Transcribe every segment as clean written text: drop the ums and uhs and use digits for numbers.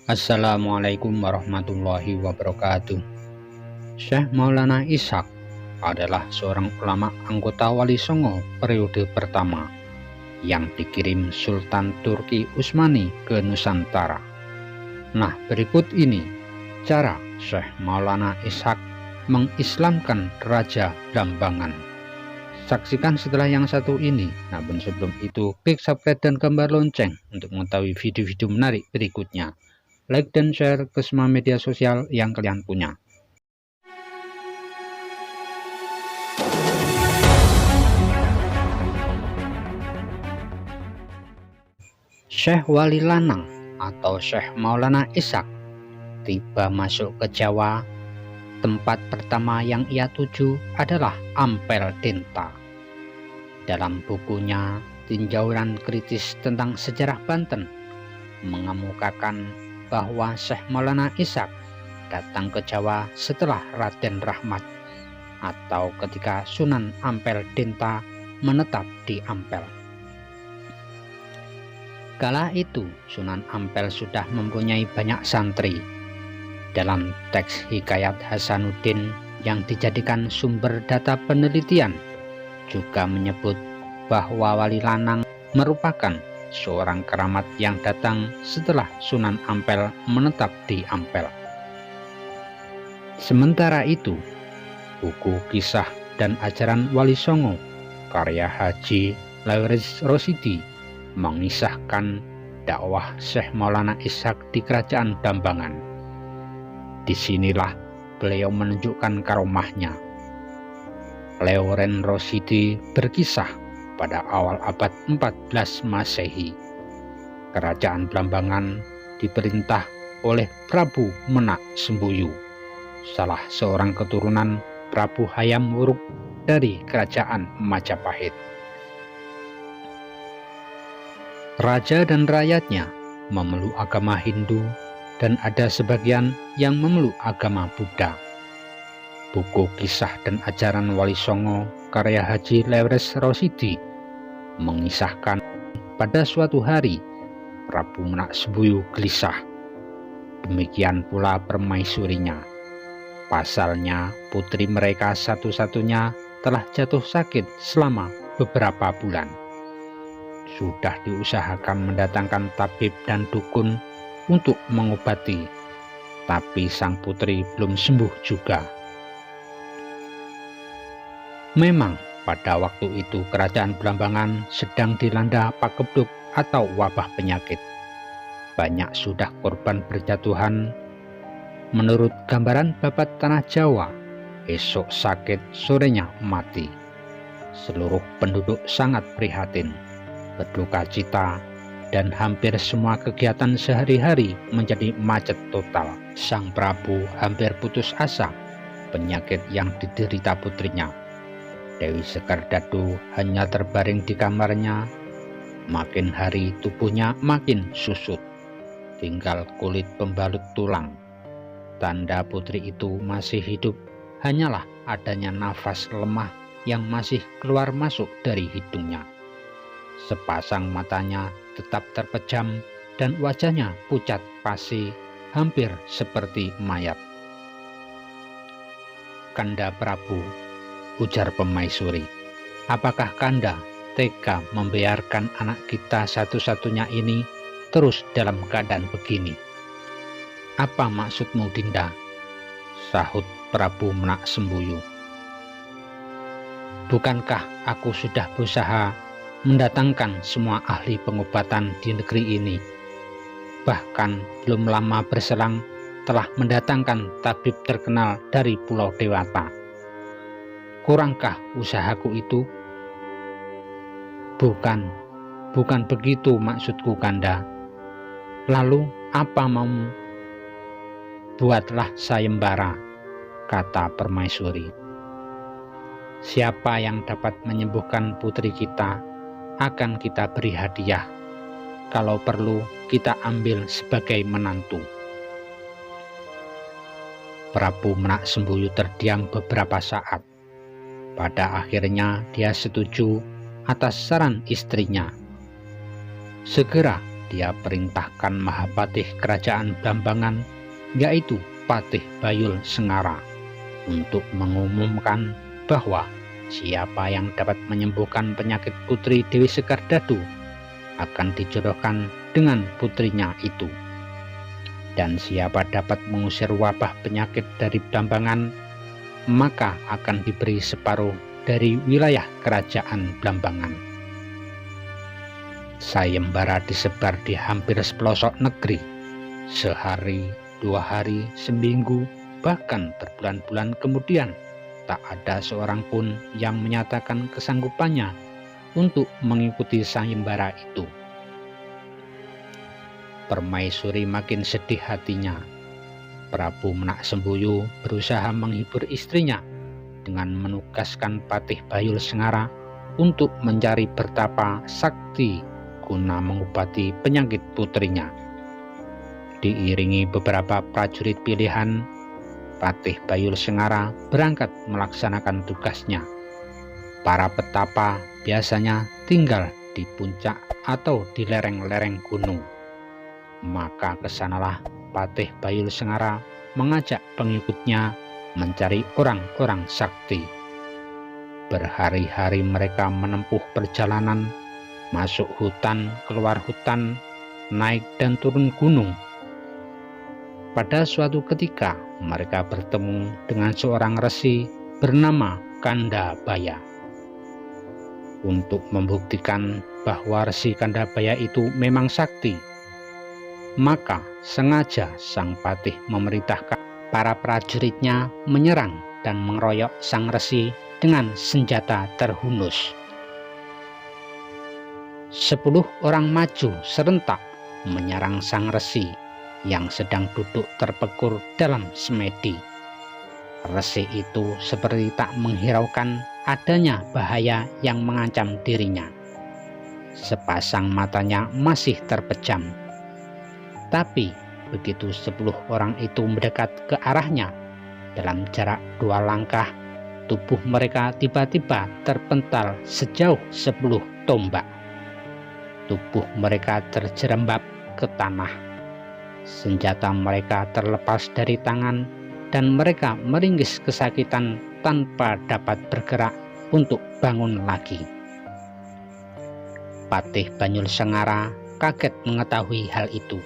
Assalamualaikum warahmatullahi wabarakatuh. Syekh Maulana Ishaq adalah seorang ulama anggota Wali Songo periode pertama yang dikirim Sultan Turki Utsmani ke Nusantara. Nah, berikut ini cara Syekh Maulana Ishaq mengislamkan Raja Blambangan. Saksikan setelah yang satu ini. Namun sebelum itu, klik subscribe dan gambar lonceng untuk mengetahui video-video menarik berikutnya. Like dan share ke semua media sosial yang kalian punya. Syekh Wali Lanang atau Syekh Maulana Ishaq tiba masuk ke Jawa. Tempat pertama yang ia tuju adalah Ampel Denta. Dalam bukunya Tinjauan Kritis tentang Sejarah Banten mengemukakan bahwa Syekh Maulana Ishaq datang ke Jawa setelah Raden Rahmat atau ketika Sunan Ampel Denta menetap di Ampel. Kala itu Sunan Ampel sudah mempunyai banyak santri. Dalam teks Hikayat Hasanuddin yang dijadikan sumber data penelitian juga menyebut bahwa Wali Lanang merupakan seorang keramat yang datang setelah Sunan Ampel menetap di Ampel. Sementara itu, buku Kisah dan Ajaran Wali Songo karya Haji Lawres Rosidi mengisahkan dakwah Syekh Maulana Ishaq di Kerajaan Blambangan. Disinilah beliau menunjukkan karomahnya. Lawres Rosidi berkisah pada awal abad 14 Masehi. Kerajaan Blambangan diperintah oleh Prabu Menak Sembuyu, salah seorang keturunan Prabu Hayam Wuruk dari Kerajaan Majapahit. Raja dan rakyatnya memeluk agama Hindu dan ada sebagian yang memeluk agama Buddha. Buku Kisah dan Ajaran Wali Songo karya Haji Lawres Rosidi mengisahkan pada suatu hari Prabu Menak Sembuyu gelisah. Demikian pula permaisurinya. Pasalnya putri mereka satu-satunya telah jatuh sakit selama beberapa bulan. Sudah diusahakan mendatangkan tabib dan dukun untuk mengobati, tapi sang putri belum sembuh juga. Memang pada waktu itu kerajaan Blambangan sedang dilanda pakebluk atau wabah penyakit. Banyak sudah korban berjatuhan. Menurut gambaran babat tanah Jawa, esok sakit, sorenya mati. Seluruh penduduk sangat prihatin, berduka cita, dan hampir semua kegiatan sehari-hari menjadi macet total. Sang Prabu hampir putus asa penyakit yang diderita putrinya. Dewi Sekar Dadu hanya terbaring di kamarnya. Makin hari tubuhnya makin susut, tinggal kulit pembalut tulang. Tanda putri itu masih hidup hanyalah adanya nafas lemah yang masih keluar masuk dari hidungnya. Sepasang matanya tetap terpejam dan wajahnya pucat pasi, hampir seperti mayat. "Kanda Prabu," ujar pemaisuri, "apakah Kanda tega membiarkan anak kita satu-satunya ini terus dalam keadaan begini?" "Apa maksudmu, Dinda?" sahut Prabu Menak Sembuyu. "Bukankah aku sudah berusaha mendatangkan semua ahli pengobatan di negeri ini? Bahkan belum lama berselang telah mendatangkan tabib terkenal dari Pulau Dewata. Kurangkah usahaku itu?" Bukan begitu maksudku, Kanda." "Lalu apa maumu?" "Buatlah sayembara," kata permaisuri. "Siapa yang dapat menyembuhkan putri kita akan kita beri hadiah. Kalau perlu kita ambil sebagai menantu." Prabu Menak Sembuyu terdiam beberapa saat. Pada akhirnya dia setuju atas saran istrinya. Segera dia perintahkan Mahapatih Kerajaan Blambangan, yaitu Patih Bayul Sengara, untuk mengumumkan bahwa siapa yang dapat menyembuhkan penyakit putri Dewi Sekardadu akan dijodohkan dengan putrinya itu. Dan siapa dapat mengusir wabah penyakit dari Blambangan, maka akan diberi separuh dari wilayah kerajaan Blambangan. Sayembara disebar di hampir sepelosok negeri, sehari, 2 hari, seminggu, bahkan berbulan-bulan kemudian tak ada seorang pun yang menyatakan kesanggupannya untuk mengikuti sayembara itu. Permaisuri makin sedih hatinya. Prabu Menak Semboyo berusaha menghibur istrinya dengan menugaskan Patih Bayul Sengara untuk mencari bertapa sakti guna mengobati penyakit putrinya. Diiringi beberapa prajurit pilihan, Patih Bayul Sengara berangkat melaksanakan tugasnya. Para petapa biasanya tinggal di puncak atau di lereng-lereng gunung. Maka kesanalah Patih Bayul Sengara mengajak pengikutnya mencari orang-orang sakti. Berhari-hari mereka menempuh perjalanan, masuk hutan, keluar hutan, naik dan turun gunung. Pada suatu ketika mereka bertemu dengan seorang resi bernama Kandabaya. Untuk membuktikan bahwa resi Kandabaya itu memang sakti, maka sengaja sang patih memerintahkan para prajuritnya menyerang dan mengeroyok sang resi dengan senjata terhunus. 10 orang maju serentak menyerang sang resi yang sedang duduk terpekur dalam semedi. Resi itu seperti tak menghiraukan adanya bahaya yang mengancam dirinya. Sepasang matanya masih terpejam. Tapi begitu 10 orang itu mendekat ke arahnya, dalam jarak 2 langkah, tubuh mereka tiba-tiba terpental sejauh 10 tombak. Tubuh mereka terjerembab ke tanah. Senjata mereka terlepas dari tangan dan mereka meringkis kesakitan tanpa dapat bergerak untuk bangun lagi. Patih Bayul Sengara kaget mengetahui hal itu.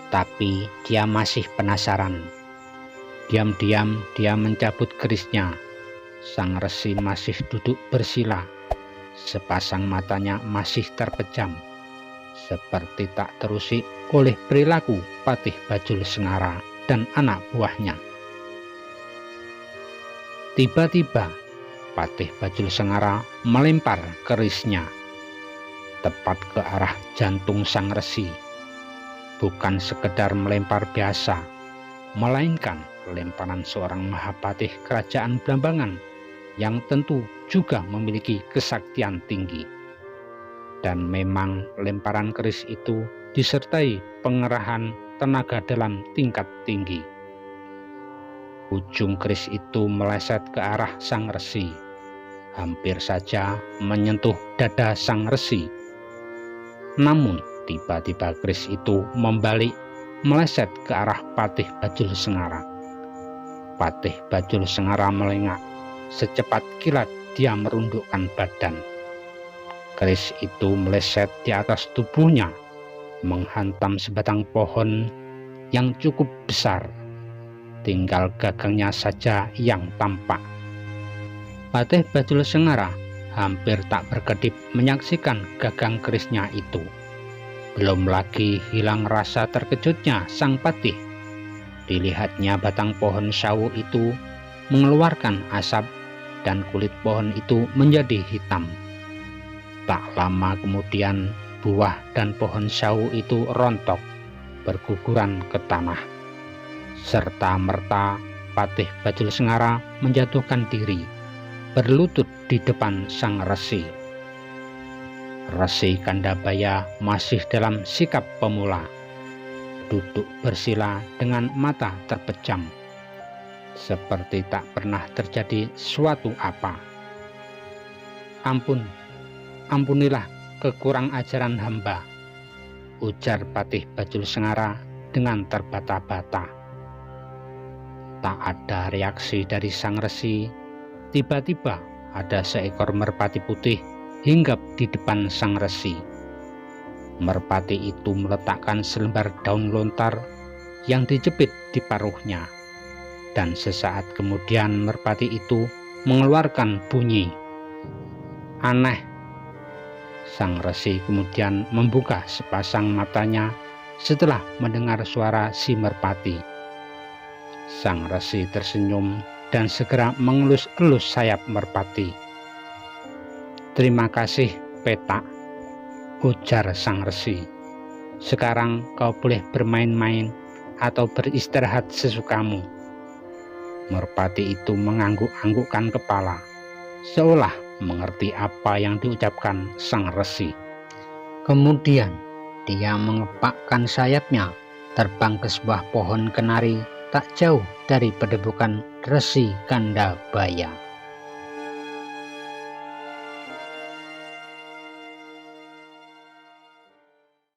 Tapi dia masih penasaran. Diam-diam dia mencabut kerisnya. Sang resi masih duduk bersila. Sepasang matanya masih terpejam, seperti tak terusik oleh perilaku Patih Bayul Sengara dan anak buahnya. Tiba-tiba Patih Bayul Sengara melempar kerisnya tepat ke arah jantung sang resi. Bukan sekedar melempar biasa, melainkan lemparan seorang Mahapatih Kerajaan Blambangan yang tentu juga memiliki kesaktian tinggi. Dan memang lemparan keris itu disertai pengerahan tenaga dalam tingkat tinggi. Ujung keris itu meleset ke arah sang resi, hampir saja menyentuh dada sang resi. Namun tiba-tiba keris itu membalik, meleset ke arah Patih Bayul Sengara. Patih Bayul Sengara melengak. Secepat kilat dia merundukkan badan. Keris itu meleset di atas tubuhnya, menghantam sebatang pohon yang cukup besar. Tinggal gagangnya saja yang tampak. Patih Bayul Sengara hampir tak berkedip menyaksikan gagang kerisnya itu. Belum lagi hilang rasa terkejutnya sang patih. Dilihatnya batang pohon sawu itu mengeluarkan asap dan kulit pohon itu menjadi hitam. Tak lama kemudian buah dan pohon sawu itu rontok, berguguran ke tanah. Serta merta Patih Bayul Sengara menjatuhkan diri, berlutut di depan sang resi. Resi Kandabaya masih dalam sikap pemula, duduk bersila dengan mata terpejam, seperti tak pernah terjadi suatu apa. Ampunilah kekurang ajaran hamba. ujar Patih Bajul Sengara dengan terbata-bata. Tak ada reaksi dari sang resi. Tiba-tiba ada seekor merpati putih hinggap di depan sang resi. Merpati itu meletakkan selembar daun lontar yang dijepit di paruhnya, dan sesaat kemudian merpati itu mengeluarkan bunyi. Aneh. Sang resi kemudian membuka sepasang matanya setelah mendengar suara si merpati. Sang resi tersenyum dan segera mengelus-elus sayap merpati. "Terima kasih, Petak," ujar sang resi. "Sekarang kau boleh bermain-main atau beristirahat sesukamu." Merpati itu mengangguk-anggukkan kepala, seolah mengerti apa yang diucapkan sang resi. Kemudian dia mengepakkan sayapnya, terbang ke sebuah pohon kenari tak jauh dari padepokan Resi Gandabaya.